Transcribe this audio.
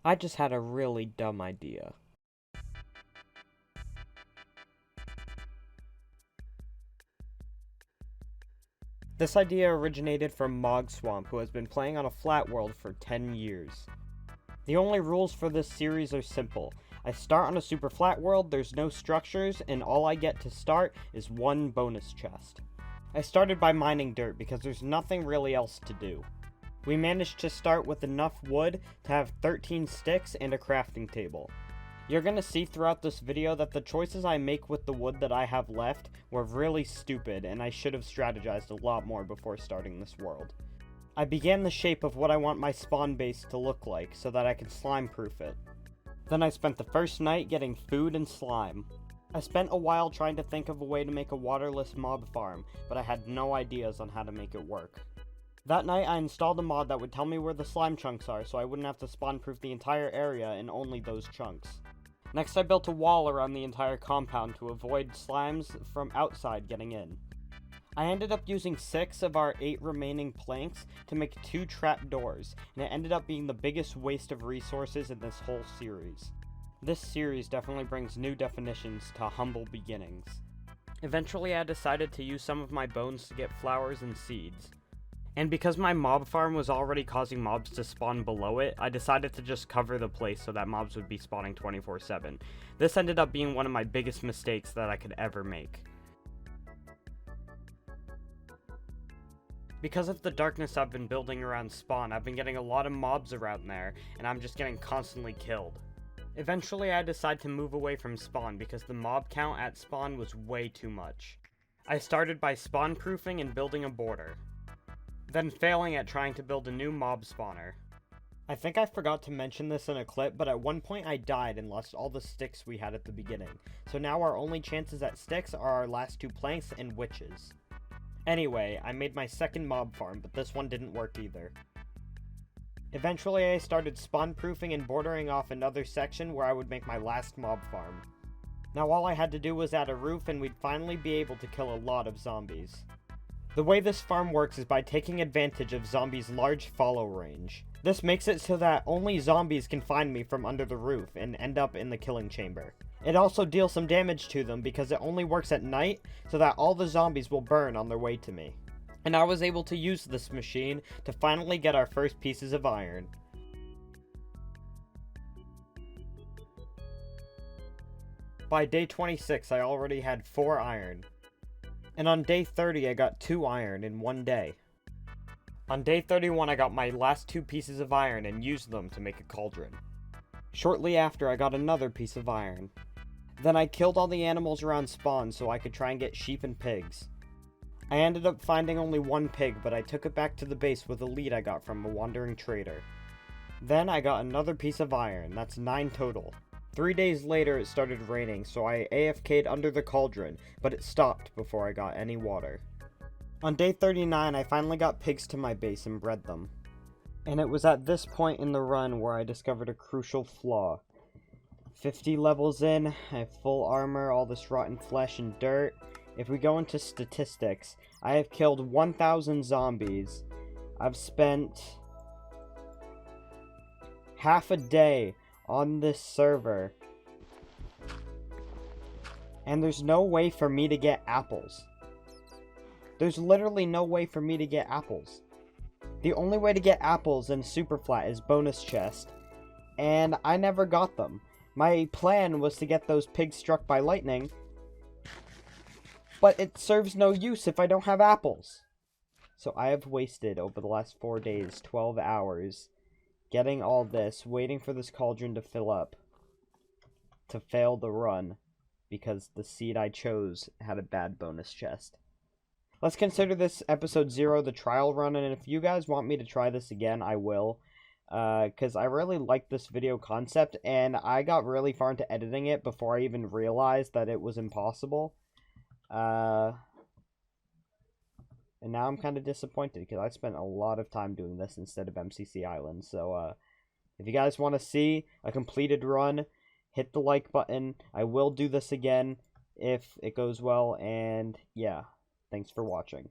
I just had a really dumb idea. This idea originated from Mogswamp, who has been playing on a flat world for 10 years. The only rules for this series are simple. I start on a super flat world, there's no structures, and all I get to start is one bonus chest. I started by mining dirt because there's nothing really else to do. We managed to start with enough wood to have 13 sticks and a crafting table. You're gonna see throughout this video that the choices I make with the wood that I have left were really stupid, and I should have strategized a lot more before starting this world. I began the shape of what I want my spawn base to look like so that I can slime proof it. Then I spent the first night getting food and slime. I spent a while trying to think of a way to make a waterless mob farm, but I had no ideas on how to make it work. That night I installed a mod that would tell me where the slime chunks are so I wouldn't have to spawn proof the entire area in only those chunks. Next I built a wall around the entire compound to avoid slimes from outside getting in. I ended up using 6 of our 8 remaining planks to make 2 trapdoors, and it ended up being the biggest waste of resources in this whole series. This series definitely brings new definitions to humble beginnings. Eventually I decided to use some of my bones to get flowers and seeds. And because my mob farm was already causing mobs to spawn below it, I decided to just cover the place so that mobs would be spawning 24/7. This ended up being one of my biggest mistakes that I could ever make. Because of the darkness I've been building around spawn, I've been getting a lot of mobs around there, and I'm just getting constantly killed. Eventually I decided to move away from spawn because the mob count at spawn was way too much. I started by spawn proofing and building a border, then failing at trying to build a new mob spawner. I think I forgot to mention this in a clip, but at one point I died and lost all the sticks we had at the beginning, so now our only chances at sticks are our last 2 planks and witches. Anyway, I made my second mob farm, but this one didn't work either. Eventually I started spawn proofing and bordering off another section where I would make my last mob farm. Now all I had to do was add a roof and we'd finally be able to kill a lot of zombies. The way this farm works is by taking advantage of zombies' large follow range. This makes it so that only zombies can find me from under the roof and end up in the killing chamber. It also deals some damage to them because it only works at night, so that all the zombies will burn on their way to me. And I was able to use this machine to finally get our first pieces of iron. By day 26 I already had 4 iron. And on day 30 I got 2 iron in one day. On day 31 I got my last 2 pieces of iron and used them to make a cauldron. Shortly after I got another piece of iron. Then I killed all the animals around spawn so I could try and get sheep and pigs. I ended up finding only 1 pig, but I took it back to the base with a lead I got from a wandering trader. Then I got another piece of iron, that's 9 total. 3 days later it started raining, so I AFK'd under the cauldron, but it stopped before I got any water. On day 39 I finally got pigs to my base and bred them. And it was at this point in the run where I discovered a crucial flaw. 50 levels in, I have full armor, all this rotten flesh and dirt. If we go into statistics, I have killed 1,000 zombies. I've spent half a day on this server. And there's no way for me to get apples. There's literally no way for me to get apples. The only way to get apples in Superflat is bonus chest, and I never got them. My plan was to get those pigs struck by lightning, but it serves no use if I don't have apples. So I have wasted, over the last 4 days, 12 hours, getting all this, waiting for this cauldron to fill up, to fail the run, because the seed I chose had a bad bonus chest. Let's consider this episode 0 the trial run, and if you guys want me to try this again, I will. Because I really like this video concept, and I got really far into editing it before I even realized that it was impossible. And now I'm kind of disappointed, because I spent a lot of time doing this instead of MCC Island. So, if you guys want to see a completed run, hit the like button. I will do this again if it goes well, and yeah, thanks for watching.